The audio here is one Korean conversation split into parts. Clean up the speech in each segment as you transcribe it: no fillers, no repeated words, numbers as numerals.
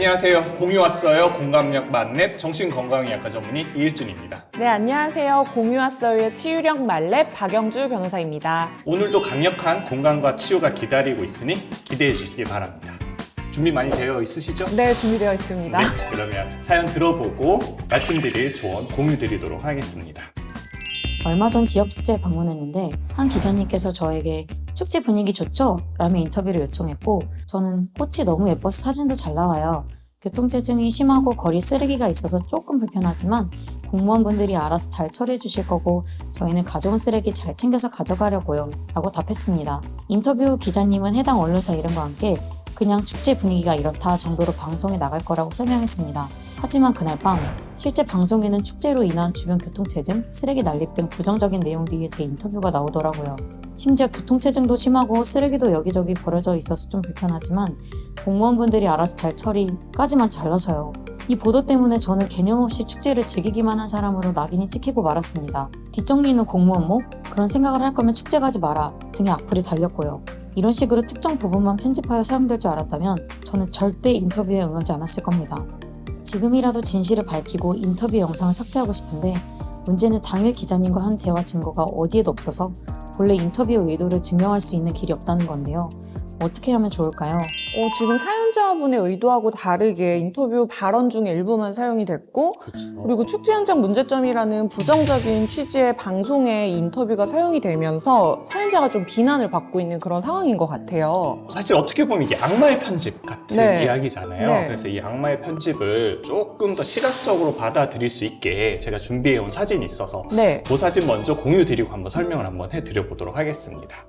안녕하세요. 공유 왔어요. 공감력 만렙 정신건강의학과 전문의 이일준입니다. 네, 안녕하세요. 공유 왔어요의 치유력 만렙 박영주 변호사입니다. 오늘도 강력한 건강과 치유가 기다리고 있으니 기대해 주시기 바랍니다. 준비 많이 되어 있으시죠? 네, 준비되어 있습니다. 네, 그러면 사연 들어보고 말씀드릴 조언 공유 드리도록 하겠습니다. 얼마 전 지역 축제에 방문했는데 한 기자님께서 저에게 축제 분위기 좋죠? 라며 인터뷰를 요청했고 저는 꽃이 너무 예뻐서 사진도 잘 나와요. 교통체증이 심하고 거리 쓰레기가 있어서 조금 불편하지만 공무원분들이 알아서 잘 처리해 주실 거고 저희는 가져온 쓰레기 잘 챙겨서 가져가려고요. 라고 답했습니다. 인터뷰 기자님은 해당 언론사 이름과 함께 그냥 축제 분위기가 이렇다 정도로 방송에 나갈 거라고 설명했습니다. 하지만 그날 밤 실제 방송에는 축제로 인한 주변 교통체증, 쓰레기 난립 등 부정적인 내용 뒤에 제 인터뷰가 나오더라고요. 심지어 교통체증도 심하고 쓰레기도 여기저기 버려져 있어서 좀 불편하지만 공무원분들이 알아서 잘 처리까지만 잘라서요. 이 보도 때문에 저는 개념 없이 축제를 즐기기만 한 사람으로 낙인이 찍히고 말았습니다. 뒷정리는 공무원 그런 생각을 할 거면 축제 가지 마라 등의 악플이 달렸고요. 이런 식으로 특정 부분만 편집하여 사용될 줄 알았다면 저는 절대 인터뷰에 응하지 않았을 겁니다. 지금이라도 진실을 밝히고 인터뷰 영상을 삭제하고 싶은데 문제는 당일 기자님과 한 대화 증거가 어디에도 없어서 본래 인터뷰의 의도를 증명할 수 있는 길이 없다는 건데요. 어떻게 하면 좋을까요? 지금 사연자분의 의도하고 다르게 인터뷰 발언 중에 일부만 사용이 됐고 그리고 축제 현장 문제점이라는 부정적인 취지의 방송에 인터뷰가 사용이 되면서 사연자가 좀 비난을 받고 있는 그런 상황인 것 같아요. 사실 어떻게 보면 이게 악마의 편집 같은 네. 이야기잖아요. 네. 그래서 이 악마의 편집을 조금 더 시각적으로 받아들일 수 있게 제가 준비해온 사진이 있어서 네. 그 사진 먼저 공유 드리고 한번 설명을 한번 해드려보도록 하겠습니다.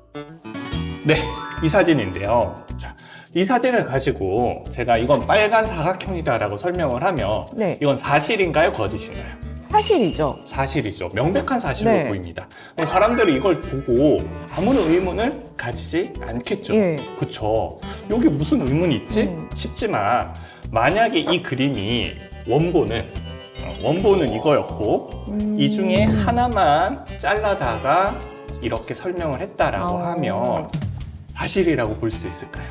네, 이 사진인데요. 자, 이 사진을 가지고 제가 이건 빨간 사각형이다라고 설명을 하면 네. 이건 사실인가요? 거짓인가요? 사실이죠. 사실이죠. 명백한 사실로 네. 보입니다. 사람들이 이걸 보고 아무런 의문을 가지지 않겠죠. 예. 그쵸. 여기 무슨 의문이 있지? 싶지만 만약에 이 그림이 원본은 이거였고 이 중에 하나만 잘라다가 이렇게 설명을 했다라고 하면 사실이라고 볼 수 있을까요?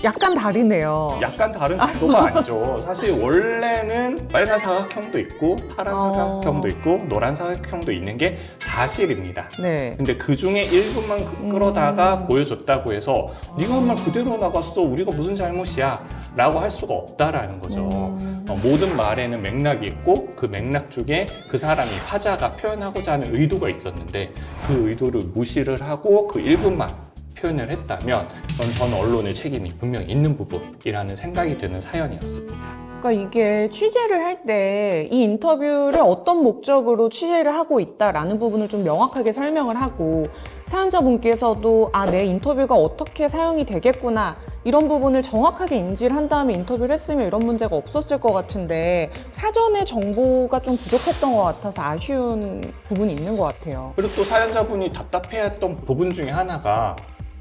약간 다르네요. 약간 다른 정도가 아니죠. 사실 원래는 빨간 사각형도 있고 파란 사각형도 있고 노란 사각형도 있는 게 사실입니다. 네. 근데 그 중에 일부만 끌어다가 보여줬다고 해서 네가 한 말 그대로 나갔어 우리가 무슨 잘못이야 라고 할 수가 없다라는 거죠. 모든 말에는 맥락이 있고 그 맥락 중에 그 사람이 화자가 표현하고자 하는 의도가 있었는데 그 의도를 무시를 하고 그 일부만 표현을 했다면 전 언론의 책임이 분명히 있는 부분이라는 생각이 드는 사연이었습니다. 그러니까 이게 취재를 할 때 이 인터뷰를 어떤 목적으로 취재를 하고 있다라는 부분을 좀 명확하게 설명을 하고 사연자분께서도 내 인터뷰가 어떻게 사용이 되겠구나 이런 부분을 정확하게 인지를 한 다음에 인터뷰를 했으면 이런 문제가 없었을 것 같은데 사전에 정보가 좀 부족했던 것 같아서 아쉬운 부분이 있는 것 같아요. 그리고 또 사연자분이 답답해했던 부분 중에 하나가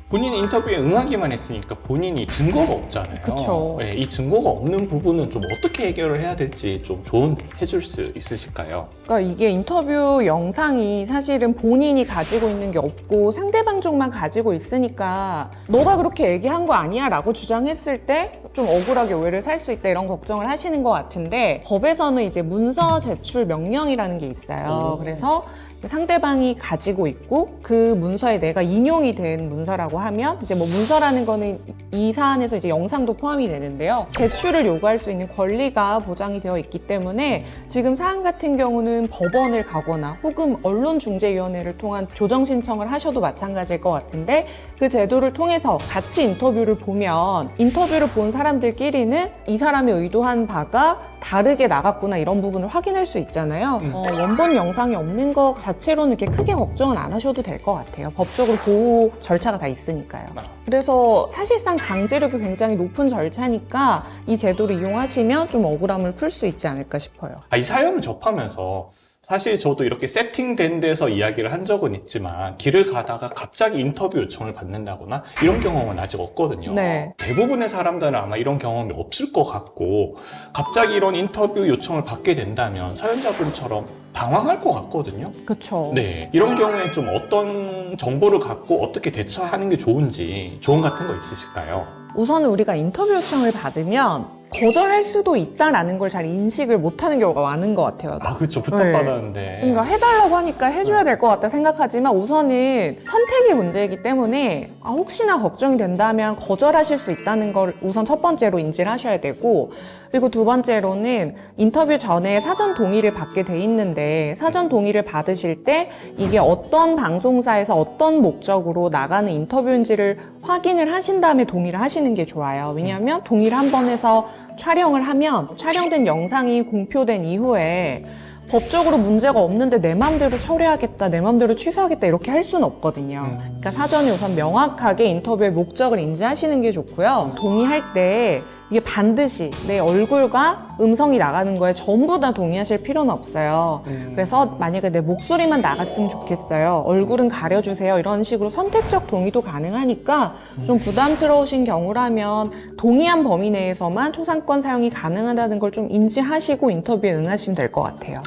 본인이 인터뷰에 응하기만 했으니까 본인이 증거가 없잖아요. 그쵸. 네, 이 증거가 없는 부분은 좀 어떻게 해결을 해야 될지 좀 조언해줄 수 있으실까요? 그러니까 이게 인터뷰 영상이 사실은 본인이 가지고 있는 게 없고 상대방 쪽만 가지고 있으니까 너가 그렇게 얘기한 거 아니야 라고 주장했을 때 좀 억울하게 오해를 살 수 있다 이런 걱정을 하시는 것 같은데 법에서는 이제 문서 제출 명령이라는 게 있어요. 그래서 상대방이 가지고 있고 그 문서에 내가 인용이 된 문서라고 하면 이제 문서라는 거는 이 사안에서 이제 영상도 포함이 되는데요. 제출을 요구할 수 있는 권리가 보장이 되어 있기 때문에 지금 사안 같은 경우는 법원을 가거나 혹은 언론중재위원회를 통한 조정 신청을 하셔도 마찬가지일 것 같은데 그 제도를 통해서 같이 인터뷰를 보면 인터뷰를 본 사람들끼리는 이 사람이 의도한 바가 다르게 나갔구나 이런 부분을 확인할 수 있잖아요. 원본 영상이 없는 것 자체로는 이렇게 크게 걱정은 안 하셔도 될 것 같아요. 법적으로 보호 절차가 다 있으니까요. 그래서 사실상 강제력이 굉장히 높은 절차니까 이 제도를 이용하시면 좀 억울함을 풀 수 있지 않을까 싶어요. 이 사연을 접하면서 사실 저도 이렇게 세팅된 데서 이야기를 한 적은 있지만 길을 가다가 갑자기 인터뷰 요청을 받는다거나 이런 경험은 아직 없거든요. 네. 대부분의 사람들은 아마 이런 경험이 없을 것 같고 갑자기 이런 인터뷰 요청을 받게 된다면 사연자분처럼 당황할 것 같거든요. 그쵸. 네, 이런 경우에 좀 어떤 정보를 갖고 어떻게 대처하는 게 좋은지 조언 같은 거 있으실까요? 우선은 우리가 인터뷰 요청을 받으면 거절할 수도 있다라는 걸 잘 인식을 못하는 경우가 많은 것 같아요. 아, 그렇죠. 부탁받았는데. 그러니까 해달라고 하니까 해줘야 될 것 같다 생각하지만 우선은 선택의 문제이기 때문에 혹시나 걱정이 된다면 거절하실 수 있다는 걸 우선 첫 번째로 인지를 하셔야 되고, 그리고 두 번째로는 인터뷰 전에 사전 동의를 받게 돼 있는데 사전 동의를 받으실 때 이게 어떤 방송사에서 어떤 목적으로 나가는 인터뷰인지를 확인을 하신 다음에 동의를 하시는 게 좋아요. 왜냐하면 동의를 한 번 해서 촬영을 하면 촬영된 영상이 공표된 이후에 법적으로 문제가 없는데 내 맘대로 처리하겠다, 내 맘대로 취소하겠다 이렇게 할 수는 없거든요. 그러니까 사전에 우선 명확하게 인터뷰의 목적을 인지하시는 게 좋고요. 동의할 때 이게 반드시 내 얼굴과 음성이 나가는 거에 전부 다 동의하실 필요는 없어요. 그래서 만약에 내 목소리만 나갔으면 좋겠어요. 얼굴은 가려주세요. 이런 식으로 선택적 동의도 가능하니까 좀 부담스러우신 경우라면 동의한 범위 내에서만 초상권 사용이 가능하다는 걸 좀 인지하시고 인터뷰에 응하시면 될 것 같아요.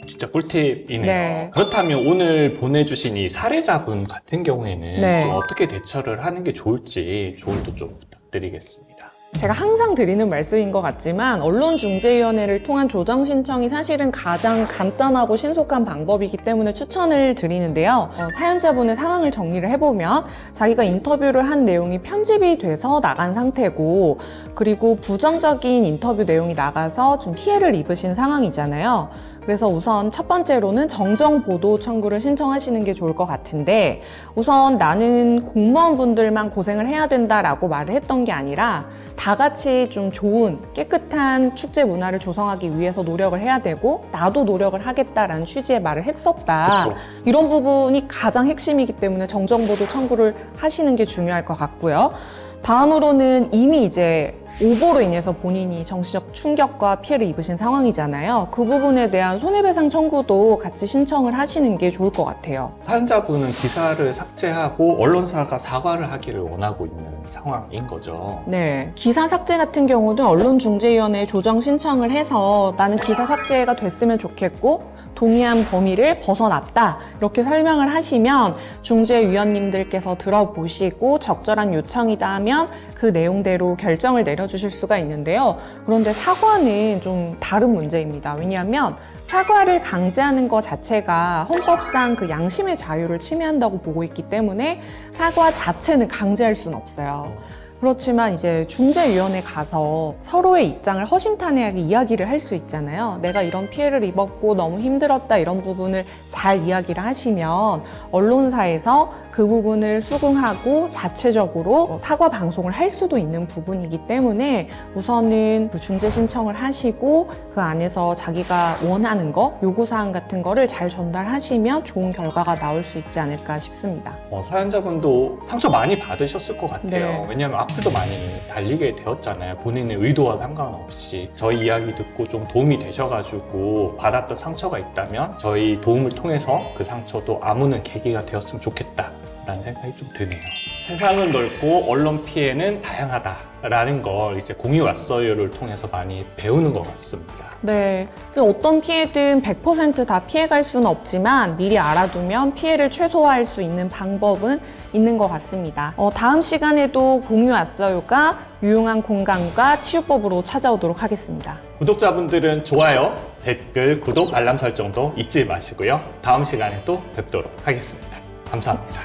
진짜 꿀팁이네요. 네. 그렇다면 오늘 보내주신 이 사례자분 같은 경우에는 네. 또 어떻게 대처를 하는 게 좋을지 조언도 좀 부탁드리겠습니다. 제가 항상 드리는 말씀인 것 같지만 언론중재위원회를 통한 조정 신청이 사실은 가장 간단하고 신속한 방법이기 때문에 추천을 드리는데요. 사연자분의 상황을 정리를 해보면 자기가 인터뷰를 한 내용이 편집이 돼서 나간 상태고, 그리고 부정적인 인터뷰 내용이 나가서 좀 피해를 입으신 상황이잖아요. 그래서 우선 첫 번째로는 정정 보도 청구를 신청하시는 게 좋을 것 같은데, 우선 나는 공무원분들만 고생을 해야 된다라고 말을 했던 게 아니라 다 같이 좀 좋은 깨끗한 축제 문화를 조성하기 위해서 노력을 해야 되고 나도 노력을 하겠다라는 취지의 말을 했었다. 그쵸. 이런 부분이 가장 핵심이기 때문에 정정 보도 청구를 하시는 게 중요할 것 같고요. 다음으로는 이미 이제 오보로 인해서 본인이 정신적 충격과 피해를 입으신 상황이잖아요. 그 부분에 대한 손해배상 청구도 같이 신청을 하시는 게 좋을 것 같아요. 사연자분은 기사를 삭제하고 언론사가 사과를 하기를 원하고 있는 상황인 거죠. 네. 기사 삭제 같은 경우는 언론중재위원회에 조정 신청을 해서 나는 기사 삭제가 됐으면 좋겠고 동의한 범위를 벗어났다 이렇게 설명을 하시면 중재위원님들께서 들어보시고 적절한 요청이다 하면 그 내용대로 결정을 내려주실 수가 있는데요. 그런데 사과는 좀 다른 문제입니다. 왜냐하면 사과를 강제하는 것 자체가 헌법상 그 양심의 자유를 침해한다고 보고 있기 때문에 사과 자체는 강제할 수는 없어요. 그렇지만 이제 중재위원회 가서 서로의 입장을 허심탄회하게 이야기를 할 수 있잖아요. 내가 이런 피해를 입었고 너무 힘들었다 이런 부분을 잘 이야기를 하시면 언론사에서 그 부분을 수긍하고 자체적으로 사과 방송을 할 수도 있는 부분이기 때문에 우선은 그 중재 신청을 하시고 그 안에서 자기가 원하는 거, 요구사항 같은 거를 잘 전달하시면 좋은 결과가 나올 수 있지 않을까 싶습니다. 사연자분도 상처 많이 받으셨을 것 같아요. 네. 왜냐하면 악플도 많이 달리게 되었잖아요. 본인의 의도와 상관없이. 저희 이야기 듣고 좀 도움이 되셔가지고 받았던 상처가 있다면 저희 도움을 통해서 그 상처도 아무는 계기가 되었으면 좋겠다라는 생각이 좀 드네요. 세상은 넓고 언론 피해는 다양하다라는 걸 이제 공유 왔어요를 통해서 많이 배우는 것 같습니다. 네. 어떤 피해든 100% 다 피해갈 수는 없지만 미리 알아두면 피해를 최소화할 수 있는 방법은 있는 것 같습니다. 다음 시간에도 공유 왔어요가 유용한 공감과 치유법으로 찾아오도록 하겠습니다. 구독자분들은 좋아요, 댓글, 구독, 알람 설정도 잊지 마시고요. 다음 시간에 또 뵙도록 하겠습니다. 감사합니다.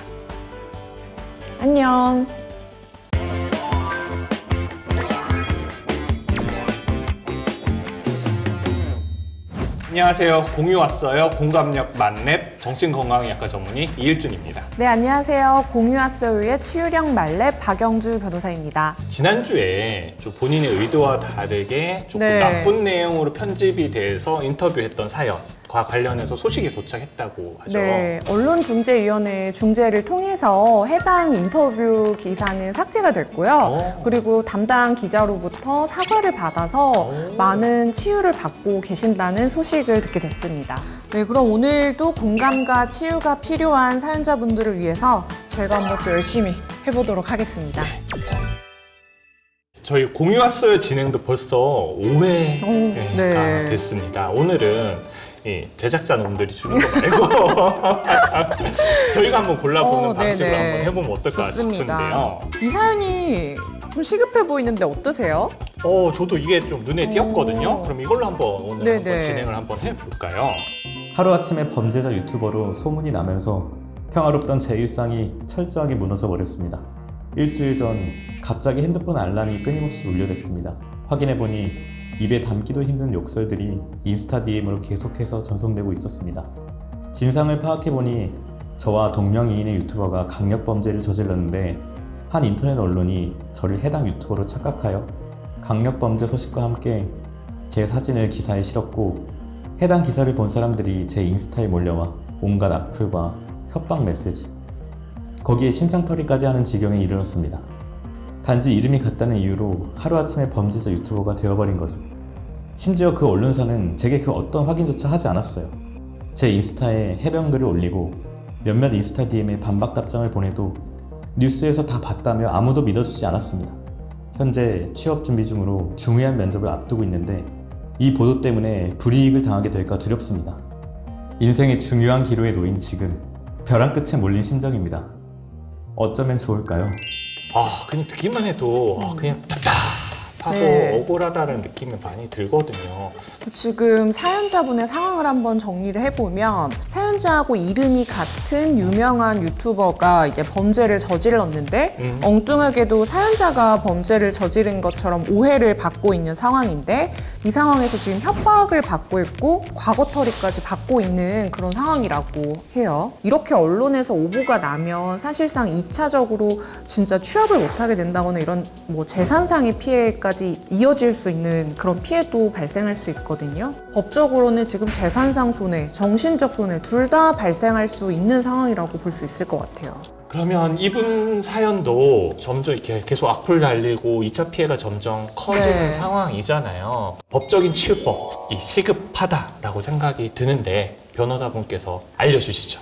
안녕. 안녕하세요. 공유 왔어요. 공감력 만렙 정신건강의학과 전문의 이일준입니다. 네, 안녕하세요. 공유 왔어요의 치유력 말렙 박영주 변호사입니다. 지난주에 좀 본인의 의도와 다르게 조금 네. 나쁜 내용으로 편집이 돼서 인터뷰했던 사연 관련해서 소식이 도착했다고 하죠. 네, 언론중재위원회 중재를 통해서 해당 인터뷰 기사는 삭제가 됐고요. 그리고 담당 기자로부터 사과를 받아서 많은 치유를 받고 계신다는 소식을 듣게 됐습니다. 네, 그럼 오늘도 공감과 치유가 필요한 사연자분들을 위해서 저희가 한번 또 열심히 해보도록 하겠습니다. 저희 공유왔어요 진행도 벌써 5회가 네. 됐습니다. 오늘은 이 제작자놈들이 주는 거 말고 저희가 한번 골라보는 방식으로 네네. 한번 해보면 어떨까 싶은데요. 이 사연이 좀 시급해 보이는데 어떠세요? 저도 이게 좀 눈에 띄었거든요. 그럼 이걸로 한번 오늘 네네. 한번 진행을 한번 해볼까요? 하루아침에 범죄자 유튜버로 소문이 나면서 평화롭던 제 일상이 철저하게 무너져 버렸습니다. 일주일 전 갑자기 핸드폰 알람이 끊임없이 울려댔습니다. 확인해보니 입에 담기도 힘든 욕설들이 인스타 DM으로 계속해서 전송되고 있었습니다. 진상을 파악해보니 저와 동명이인의 유튜버가 강력범죄를 저질렀는데 한 인터넷 언론이 저를 해당 유튜버로 착각하여 강력범죄 소식과 함께 제 사진을 기사에 실었고 해당 기사를 본 사람들이 제 인스타에 몰려와 온갖 악플과 협박 메시지, 거기에 신상털이까지 하는 지경에 이르렀습니다. 단지 이름이 같다는 이유로 하루아침에 범죄자 유튜버가 되어버린 거죠. 심지어 그 언론사는 제게 그 어떤 확인조차 하지 않았어요. 제 인스타에 해명글을 올리고 몇몇 인스타 DM에 반박 답장을 보내도 뉴스에서 다 봤다며 아무도 믿어주지 않았습니다. 현재 취업 준비 중으로 중요한 면접을 앞두고 있는데 이 보도 때문에 불이익을 당하게 될까 두렵습니다. 인생의 중요한 기로에 놓인 지금 벼랑 끝에 몰린 심정입니다. 어쩌면 좋을까요? 그냥 듣기만 해도 그냥 답답하고 네. 억울하다는 느낌이 많이 들거든요. 지금 사연자분의 상황을 한번 정리를 해보면 사연자하고 이름이 같은 유명한 유튜버가 이제 범죄를 저질렀는데 엉뚱하게도 사연자가 범죄를 저지른 것처럼 오해를 받고 있는 상황인데 이 상황에서 지금 협박을 받고 있고 과거털이까지 받고 있는 그런 상황이라고 해요. 이렇게 언론에서 오보가 나면 사실상 2차적으로 진짜 취업을 못하게 된다거나 이런 뭐 재산상의 피해까지 이어질 수 있는 그런 피해도 발생할 수 있거든요. 법적으로는 지금 재산상 손해, 정신적 손해 둘 다 발생할 수 있는 상황이라고 볼 수 있을 것 같아요. 그러면 이분 사연도 점점 이렇게 계속 악플 달리고 2차 피해가 점점 커지는 네. 상황이잖아요. 법적인 치유법이 시급하다라고 생각이 드는데 변호사분께서 알려주시죠.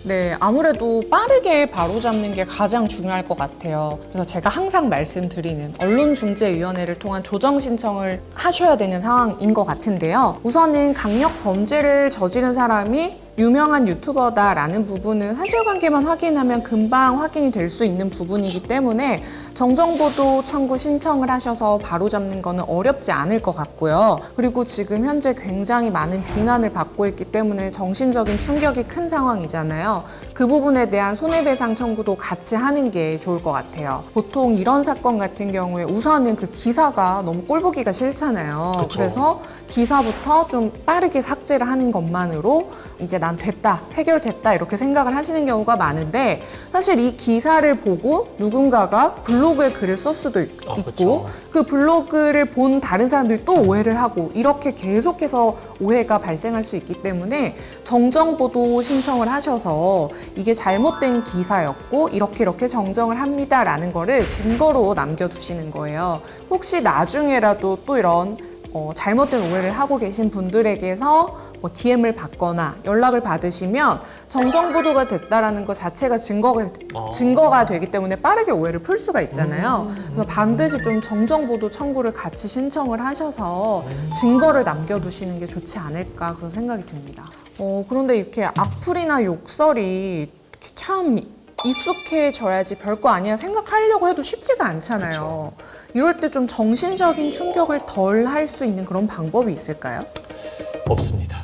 네, 아무래도 빠르게 바로잡는 게 가장 중요할 것 같아요. 그래서 제가 항상 말씀드리는 언론중재위원회를 통한 조정 신청을 하셔야 되는 상황인 것 같은데요. 우선은 강력 범죄를 저지른 사람이 유명한 유튜버다라는 부분은 사실관계만 확인하면 금방 확인이 될 수 있는 부분이기 때문에 정정보도 청구 신청을 하셔서 바로잡는 거는 어렵지 않을 것 같고요. 그리고 지금 현재 굉장히 많은 비난을 받고 있기 때문에 정신적인 충격이 큰 상황이잖아요. 그 부분에 대한 손해배상 청구도 같이 하는 게 좋을 것 같아요. 보통 이런 사건 같은 경우에 우선은 그 기사가 너무 꼴보기가 싫잖아요. 그쵸. 그래서 기사부터 좀 빠르게 삭제를 하는 것만으로 이제 난 됐다, 해결됐다 이렇게 생각을 하시는 경우가 많은데 사실 이 기사를 보고 누군가가 블로그에 글을 썼 수도 있고 그쵸. 그 블로그를 본 다른 사람들이 또 오해를 하고 이렇게 계속해서 오해가 발생할 수 있기 때문에 정정보도 신청을 하셔서 이게 잘못된 기사였고 이렇게 정정을 합니다라는 거를 증거로 남겨두시는 거예요. 혹시 나중에라도 또 이런 잘못된 오해를 하고 계신 분들에게서 뭐 DM을 받거나 연락을 받으시면 정정보도가 됐다라는 것 자체가 증거가 되기 때문에 빠르게 오해를 풀 수가 있잖아요. 그래서 반드시 좀 정정보도 청구를 같이 신청을 하셔서 증거를 남겨두시는 게 좋지 않을까 그런 생각이 듭니다. 그런데 이렇게 악플이나 욕설이 이렇게 참 익숙해져야지 별거 아니야 생각하려고 해도 쉽지가 않잖아요. 이럴 때 좀 정신적인 충격을 덜 할 수 있는 그런 방법이 있을까요? 없습니다.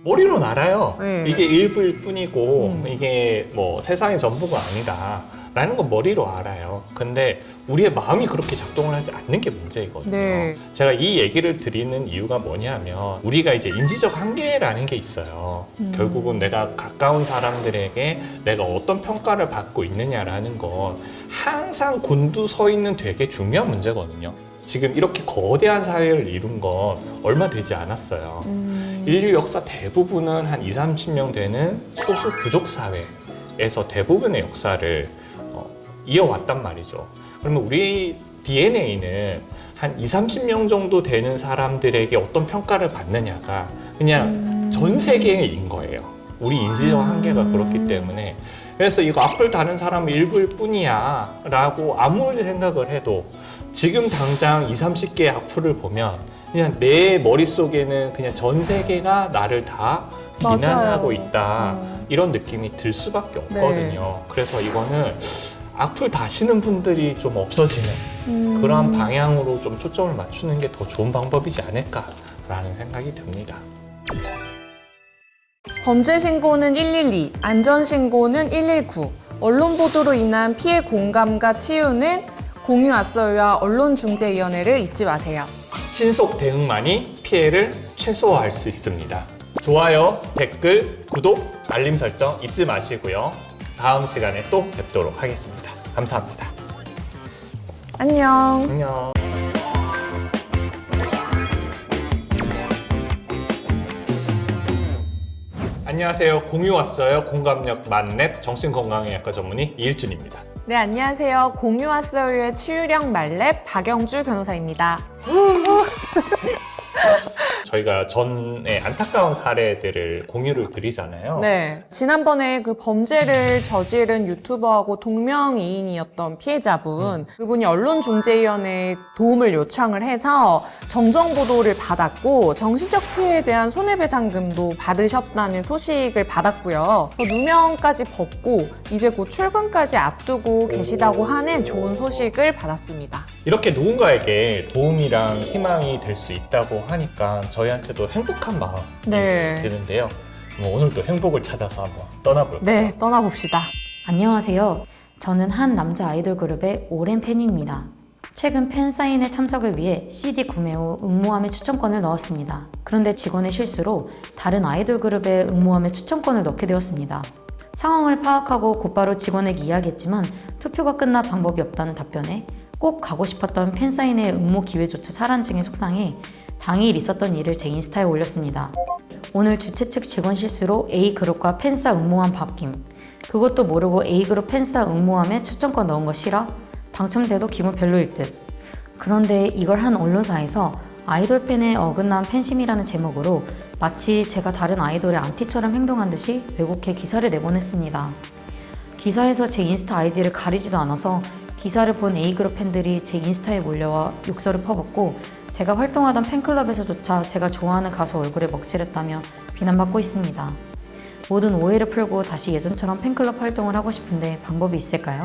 머리로는 알아요. 네. 이게 일부일 뿐이고 이게 뭐 세상의 전부가 아니다 라는 건 머리로 알아요. 근데 우리의 마음이 그렇게 작동을 하지 않는 게 문제이거든요. 네. 제가 이 얘기를 드리는 이유가 뭐냐면 우리가 이제 인지적 한계라는 게 있어요. 결국은 내가 가까운 사람들에게 내가 어떤 평가를 받고 있느냐라는 건 항상 곤두서 있는 되게 중요한 문제거든요. 지금 이렇게 거대한 사회를 이룬 건 얼마 되지 않았어요. 인류 역사 대부분은 한 20, 30명 되는 소수 부족 사회에서 대부분의 역사를 이어왔단 말이죠. 그러면 우리 DNA는 한 20, 30명 정도 되는 사람들에게 어떤 평가를 받느냐가 그냥 전 세계인 거예요. 우리 인지적 한계가 그렇기 때문에. 그래서 이거 악플 다는 사람은 일부일 뿐이야 라고 아무리 생각을 해도 지금 당장 20, 30개의 악플을 보면 그냥 내 머릿속에는 그냥 전 세계가 나를 다 맞아요. 비난하고 있다 이런 느낌이 들 수밖에 없거든요. 그래서 이거는 악플 다시는 분들이 좀 없어지는 그런 방향으로 좀 초점을 맞추는 게 더 좋은 방법이지 않을까라는 생각이 듭니다. 범죄 신고는 112, 안전 신고는 119. 언론 보도로 인한 피해 공감과 치유는 공유 아서유와 언론중재위원회를 잊지 마세요. 신속 대응만이 피해를 최소화할 수 있습니다. 좋아요, 댓글, 구독, 알림 설정 잊지 마시고요. 다음 시간에 또 뵙도록 하겠습니다. 감사합니다. 안녕. 안녕. 안녕하세요. 공유 왔어요. 공감력 만렙 정신건강의학과 전문의 이일준입니다. 네, 안녕하세요. 공유 아서유의 치유력 말렙 박영주 변호사입니다. 저희가 전에 안타까운 사례들을 공유를 드리잖아요. 네. 지난번에 그 범죄를 저지른 유튜버하고 동명이인이었던 피해자분, 그분이 언론중재위원회에 도움을 요청을 해서 정정보도를 받았고, 정신적 피해에 대한 손해배상금도 받으셨다는 소식을 받았고요. 누명까지 벗고, 이제 곧 출근까지 앞두고 계시다고 하는 좋은 소식을 받았습니다. 이렇게 누군가에게 도움이랑 희망이 될 수 있다고 하니까 저희한테도 행복한 마음이 네. 드는데요. 오늘도 행복을 찾아서 한번 떠나볼까요? 네, 떠나봅시다. 안녕하세요. 저는 한 남자 아이돌 그룹의 오랜 팬입니다. 최근 팬사인회 참석을 위해 CD 구매 후 응모함에 추천권을 넣었습니다. 그런데 직원의 실수로 다른 아이돌 그룹의 응모함에 추천권을 넣게 되었습니다. 상황을 파악하고 곧바로 직원에게 이야기했지만 투표가 끝나 방법이 없다는 답변에 꼭 가고 싶었던 팬사인회 응모 기회조차 사라진 속상해 당일 있었던 일을 제 인스타에 올렸습니다. 오늘 주최 측 직원 실수로 A그룹과 팬사 응모함 바뀜. 그것도 모르고 A그룹 팬사 응모함에 추천권 넣은 거 싫어? 당첨돼도 기분 별로일 듯. 그런데 이걸 한 언론사에서 아이돌 팬에 어긋난 팬심이라는 제목으로 마치 제가 다른 아이돌의 안티처럼 행동한 듯이 왜곡해 기사를 내보냈습니다. 기사에서 제 인스타 아이디를 가리지도 않아서 기사를 본 A그룹 팬들이 제 인스타에 몰려와 욕설을 퍼붓고 제가 활동하던 팬클럽에서조차 제가 좋아하는 가수 얼굴에 먹칠했다며 비난받고 있습니다. 모든 오해를 풀고 다시 예전처럼 팬클럽 활동을 하고 싶은데 방법이 있을까요?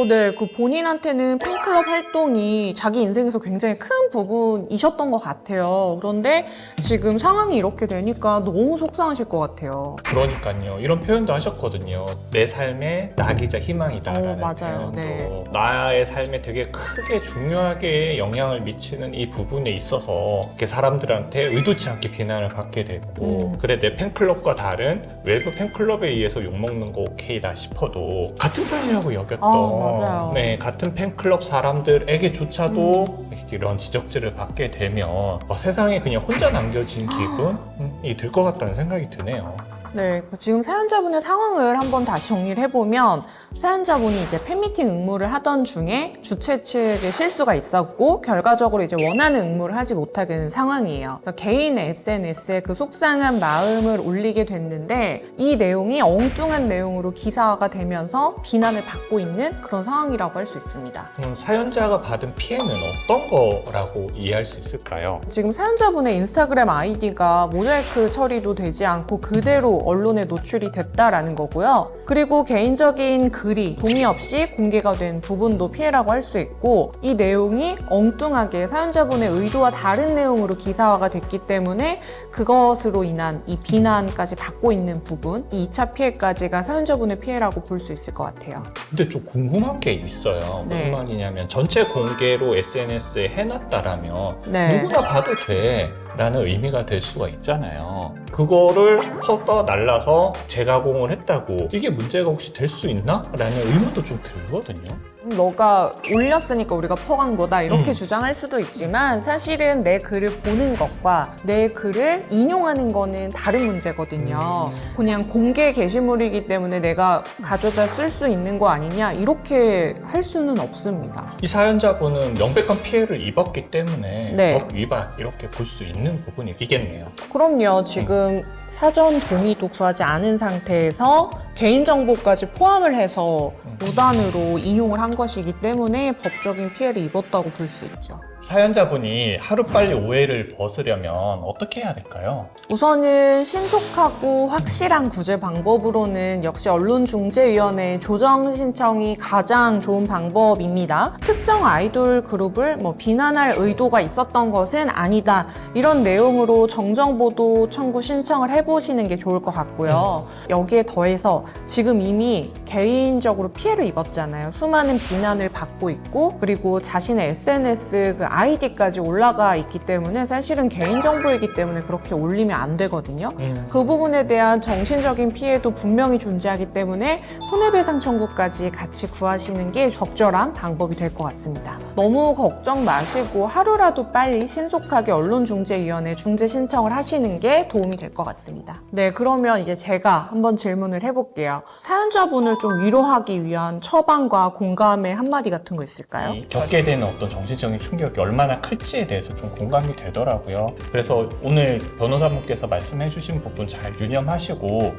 네. 그 본인한테는 팬클럽 활동이 자기 인생에서 굉장히 큰 부분이셨던 것 같아요. 그런데 지금 상황이 이렇게 되니까 너무 속상하실 것 같아요. 그러니까요. 이런 표현도 하셨거든요. 내 삶의 낙이자 희망이다라는 맞아요. 표현도. 네. 나의 삶에 되게 크게 중요하게 영향을 미치는 이 부분에 있어서 이렇게 사람들한테 의도치 않게 비난을 받게 되고 그래 내 팬클럽과 다른 외부 팬클럽에 의해서 욕먹는 거 오케이다 싶어도 같은 편이라고 여겼던 맞아요. 네, 같은 팬클럽 사람들에게조차도 이런 지적질을 받게 되면 세상에 그냥 혼자 남겨진 기분이 들 것 같다는 생각이 드네요. 네, 지금 사연자분의 상황을 한번 다시 정리를 해보면 사연자분이 이제 팬미팅 응모를 하던 중에 주최 측의 실수가 있었고 결과적으로 이제 원하는 응모를 하지 못하게 된 상황이에요. 그러니까 개인 SNS에 그 속상한 마음을 올리게 됐는데 이 내용이 엉뚱한 내용으로 기사화가 되면서 비난을 받고 있는 그런 상황이라고 할 수 있습니다. 그럼 사연자가 받은 피해는 어떤 거라고 이해할 수 있을까요? 지금 사연자분의 인스타그램 아이디가 모자이크 처리도 되지 않고 그대로 언론에 노출이 됐다라는 거고요. 그리고 개인적인 글이 동의 없이 공개가 된 부분도 피해라고 할 수 있고 이 내용이 엉뚱하게 사연자분의 의도와 다른 내용으로 기사화가 됐기 때문에 그것으로 인한 이 비난까지 받고 있는 부분, 이 2차 피해까지가 사연자분의 피해라고 볼 수 있을 것 같아요. 근데 좀 궁금한 게 있어요. 네. 무슨 말이냐면 전체 공개로 SNS에 해놨다라면 네. 누구나 봐도 돼. 라는 의미가 될 수가 있잖아요. 그거를 퍼다 날라서 재가공을 했다고 이게 문제가 혹시 될 수 있나? 라는 의문도 좀 들거든요. 너가 올렸으니까 우리가 퍼간 거다 이렇게 주장할 수도 있지만 사실은 내 글을 보는 것과 내 글을 인용하는 거는 다른 문제거든요. 그냥 공개 게시물이기 때문에 내가 가져다 쓸 수 있는 거 아니냐 이렇게 할 수는 없습니다. 이 사연자분은 명백한 피해를 입었기 때문에 네. 법 위반 이렇게 볼 수 있는 부분이겠네요. 그럼요. 지금 사전 동의도 구하지 않은 상태에서 개인정보까지 포함을 해서 무단으로 인용을 한 것이기 때문에 법적인 피해를 입었다고 볼 수 있죠. 사연자분이 하루빨리 오해를 벗으려면 어떻게 해야 될까요? 우선은 신속하고 확실한 구제 방법으로는 역시 언론중재위원회 조정 신청이 가장 좋은 방법입니다. 특정 아이돌 그룹을 비난할 의도가 있었던 것은 아니다. 이런 내용으로 정정보도 청구 신청을 해보시는 게 좋을 것 같고요. 여기에 더해서 지금 이미 개인적으로 피해를 입었잖아요. 수많은 비난을 받고 있고 그리고 자신의 SNS 그 아이디까지 올라가 있기 때문에 사실은 개인정보이기 때문에 그렇게 올리면 안 되거든요. 그 부분에 대한 정신적인 피해도 분명히 존재하기 때문에 손해배상 청구까지 같이 구하시는 게 적절한 방법이 될 것 같습니다. 너무 걱정 마시고 하루라도 빨리 신속하게 언론중재위원회 중재 신청을 하시는 게 도움이 될 것 같습니다. 네, 그러면 이제 제가 한번 질문을 해볼게요. 사연자분을 좀 위로하기 위한 처방과 공감의 한마디 같은 거 있을까요? 겪게 되는 어떤 정신적인 충격이 얼마나 클지에 대해서 좀 공감이 되더라고요. 그래서 오늘 변호사분께서 말씀해주신 부분 잘 유념하시고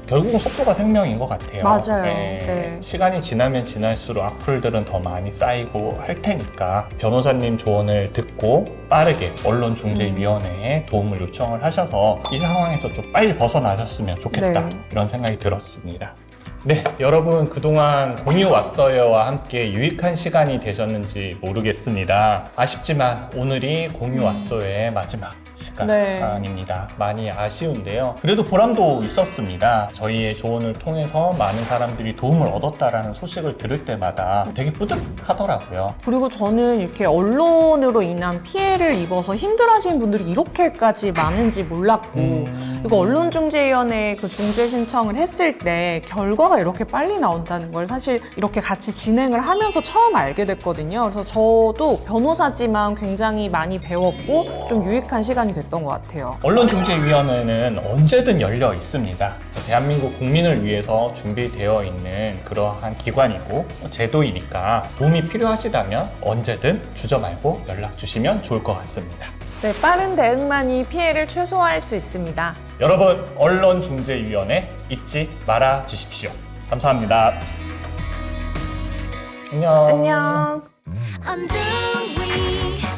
결국은 속도가 생명인 것 같아요. 맞아요. 네. 네. 시간이 지나면 지날수록 악플들은 더 많이 쌓이고 할 테니까 변호사님 조언을 듣고 빠르게 언론중재위원회에 도움을 요청을 하셔서 이 상황에서 좀 빨리 벗어나셨으면 좋겠다. 네. 이런 생각이 들었습니다. 네, 여러분 그동안 공유 왔어요와 함께 유익한 시간이 되셨는지 모르겠습니다. 아쉽지만 오늘이 공유 왔어요의 마지막 시간입니다. 많이 아쉬운데요. 그래도 보람도 있었습니다. 저희의 조언을 통해서 많은 사람들이 도움을 얻었다라는 소식을 들을 때마다 되게 뿌듯하더라고요. 그리고 저는 이렇게 언론으로 인한 피해를 입어서 힘들어하시는 분들이 이렇게까지 많은지 몰랐고 그리고 언론중재위원회 그 중재 신청을 했을 때 결과가 이렇게 빨리 나온다는 걸 사실 이렇게 같이 진행을 하면서 처음 알게 됐거든요. 그래서 저도 변호사지만 굉장히 많이 배웠고 좀 유익한 시간이 됐던 것 같아요. 언론중재위원회는 언제든 열려 있습니다. 대한민국 국민을 위해서 준비되어 있는 그러한 기관이고 제도이니까 도움이 필요하시다면 언제든 주저 말고 연락 주시면 좋을 것 같습니다. 네, 빠른 대응만이 피해를 최소화할 수 있습니다. 여러분, 언론중재위원회 잊지 말아 주십시오. 감사합니다. 안녕. 안녕. 언제 위